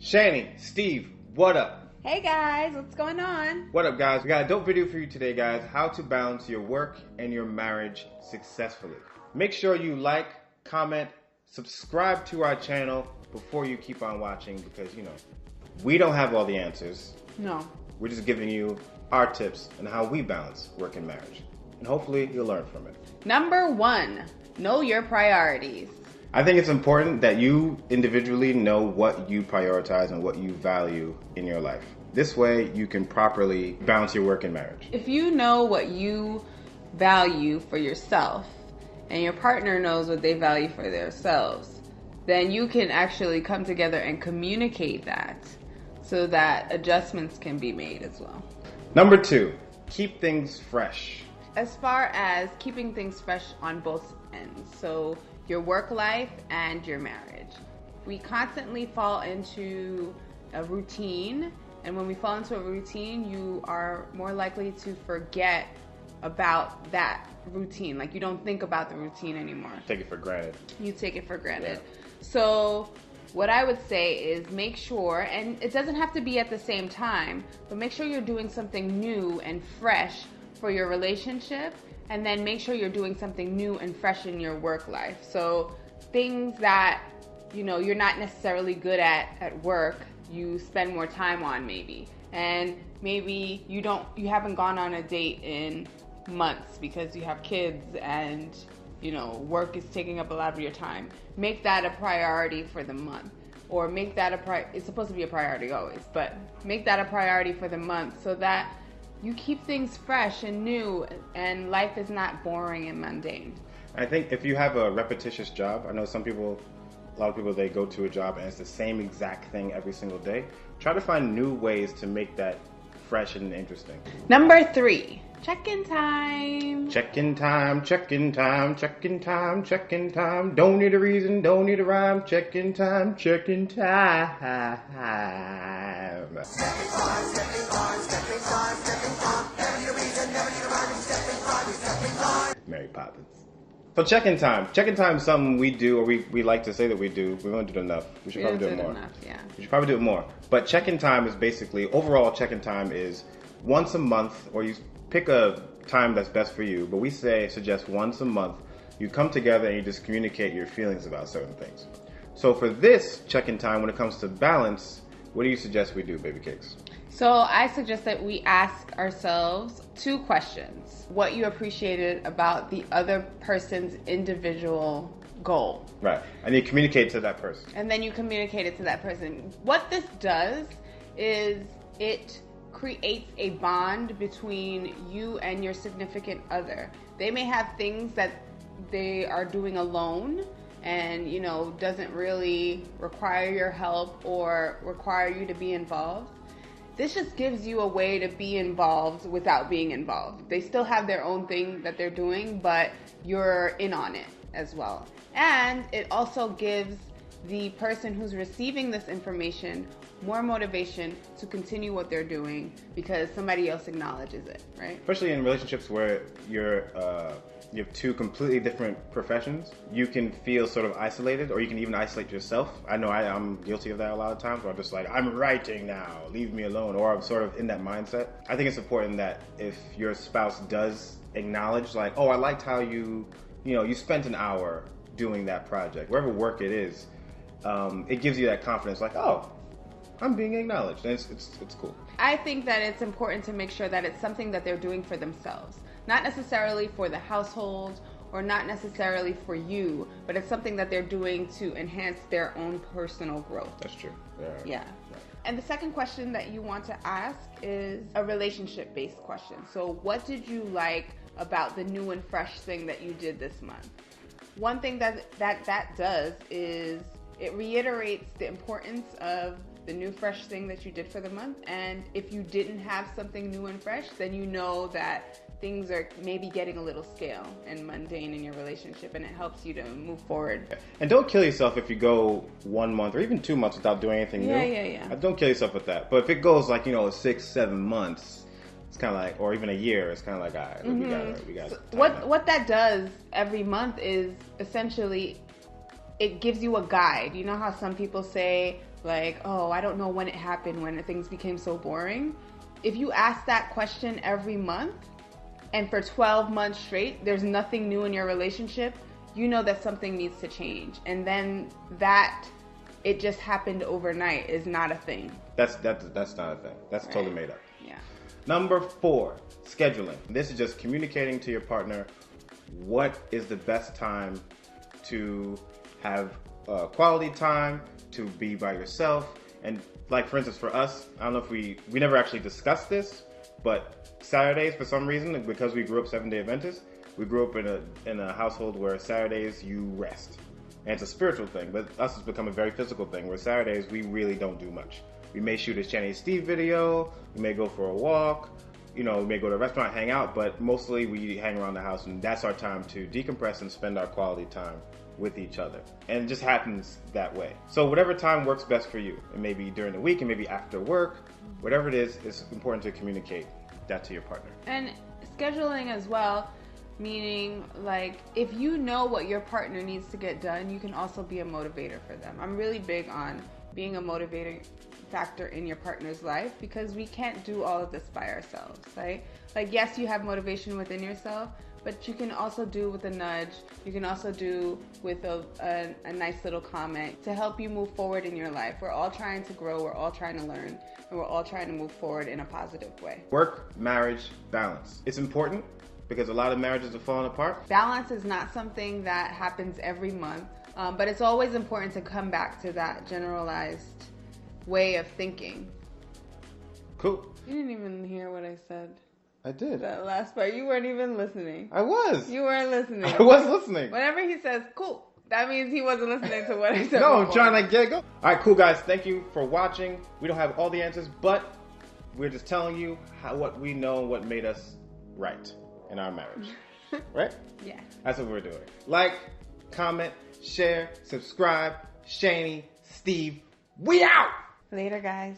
Shanny, Steve, what up? Hey guys, what's going on? What up, guys? We got a dope video for you today, guys. How to balance your work and your marriage successfully. Make sure you like, comment, subscribe to our channel before you keep on watching because, you know, we don't have all the answers. No. We're just giving you our tips on how we balance work and marriage. And hopefully you'll learn from it. Number 1, know your priorities. I think it's important that you individually know what you prioritize and what you value in your life. This way you can properly balance your work and marriage. If you know what you value for yourself and your partner knows what they value for themselves, then you can actually come together and communicate that so that adjustments can be made as well. Number 2, keep things fresh. As far as keeping things fresh on both ends, so your work life and your marriage. We constantly fall into a routine, and when we fall into a routine, you are more likely to forget about that routine. Like, you don't think about the routine anymore. Take it for granted. You take it for granted. Yeah. So what I would say is make sure, and it doesn't have to be at the same time, but make sure you're doing something new and fresh for your relationship, and then make sure you're doing something new and fresh in your work life. So things that, you know, you're not necessarily good at work, you spend more time on maybe. And maybe you haven't gone on a date in months because you have kids and, you know, work is taking up a lot of your time. Make that a priority for the month. Or make that it's supposed to be a priority always, but make that a priority for the month so that you keep things fresh and new and life is not boring and mundane. I think if you have a repetitious job, I know a lot of people, they go to a job and it's the same exact thing every single day. Try to find new ways to make that fresh and interesting. Number 3, check-in time. Check-in time, check-in time, check-in time, check-in time. Don't need a reason, don't need a rhyme. Check-in time, check-in time. Mary Poppins. So check-in time. Check-in time is something we do, or we like to say that we do. We don't do it enough. We should probably do it more. We should probably do it more. But check-in time is basically, overall check-in time is once a month, or you pick a time that's best for you, but we suggest once a month, you come together and you just communicate your feelings about certain things. So for this check-in time, when it comes to balance, what do you suggest we do, Baby Cakes? So I suggest that we ask ourselves 2 questions. What you appreciated about the other person's individual goal. Right. And you communicate to that person. And then you communicate it to that person. What this does is it creates a bond between you and your significant other. They may have things that they are doing alone and, you know, doesn't really require your help or require you to be involved. This just gives you a way to be involved without being involved. They still have their own thing that they're doing, but you're in on it as well. And it also gives the person who's receiving this information more motivation to continue what they're doing because somebody else acknowledges it, right? Especially in relationships where you have 2 completely different professions, you can feel sort of isolated, or you can even isolate yourself. I know I'm guilty of that a lot of times, where I'm just like, I'm writing now, leave me alone, or I'm sort of in that mindset. I think it's important that if your spouse does acknowledge, like, oh, I liked how you spent an hour doing that project, wherever work it is, it gives you that confidence, like, oh, I'm being acknowledged, and it's cool. I think that it's important to make sure that it's something that they're doing for themselves. Not necessarily for the household or not necessarily for you, but it's something that they're doing to enhance their own personal growth. That's true. Yeah. And the second question that you want to ask is a relationship-based question. So what did you like about the new and fresh thing that you did this month? One thing that does is it reiterates the importance of the new fresh thing that you did for the month. And if you didn't have something new and fresh, then you know that things are maybe getting a little stale and mundane in your relationship, and it helps you to move forward. And don't kill yourself if you go 1 month or even 2 months without doing anything new. Yeah. Don't kill yourself with that. But if it goes like, 6-7 months, it's kind of like, or even a year, it's kind of like, all right, we got so what that does every month is essentially it gives you a guide. You know how some people say, like, oh, I don't know when it happened, when things became so boring. If you ask that question every month, and for 12 months straight, there's nothing new in your relationship, you know that something needs to change. And then that it just happened overnight is not a thing. That's not a thing. That's Right. totally made up. Yeah. Number 4, scheduling. This is just communicating to your partner what is the best time to have quality time, to be by yourself. And like, for instance, for us, I don't know if we never actually discussed this, but Saturdays, for some reason, because we grew up Seventh-day Adventists, we grew up in a household where Saturdays you rest. And it's a spiritual thing, but us has become a very physical thing, where Saturdays we really don't do much. We may shoot a Shanny and Steve video, we may go for a walk, we may go to a restaurant, hang out, but mostly we hang around the house, and that's our time to decompress and spend our quality time with each other. And it just happens that way. So whatever time works best for you, it may be during the week, it may be after work, whatever it is, it's important to communicate that to your partner. And scheduling as well, meaning like if you know what your partner needs to get done, you can also be a motivator for them. I'm really big on being a motivating factor in your partner's life, because we can't do all of this by ourselves, right? Like, yes, you have motivation within yourself, but you can also do with a nudge. You can also do with a nice little comment to help you move forward in your life. We're all trying to grow, we're all trying to learn, and we're all trying to move forward in a positive way. Work, marriage, balance. It's important because a lot of marriages are falling apart. Balance is not something that happens every month, but it's always important to come back to that generalized way of thinking. Cool. You didn't even hear what I said. I did. That last part, you weren't even listening. I was. You weren't listening. I was listening. Whenever he says "cool," that means he wasn't listening to what I said. No, I'm before. trying to get go. All right, cool guys. Thank you for watching. We don't have all the answers, but we're just telling you what we know and what made us right in our marriage. Right? Yeah. That's what we're doing. Like, comment, share, subscribe. Shanny, Steve, we out! Later, guys.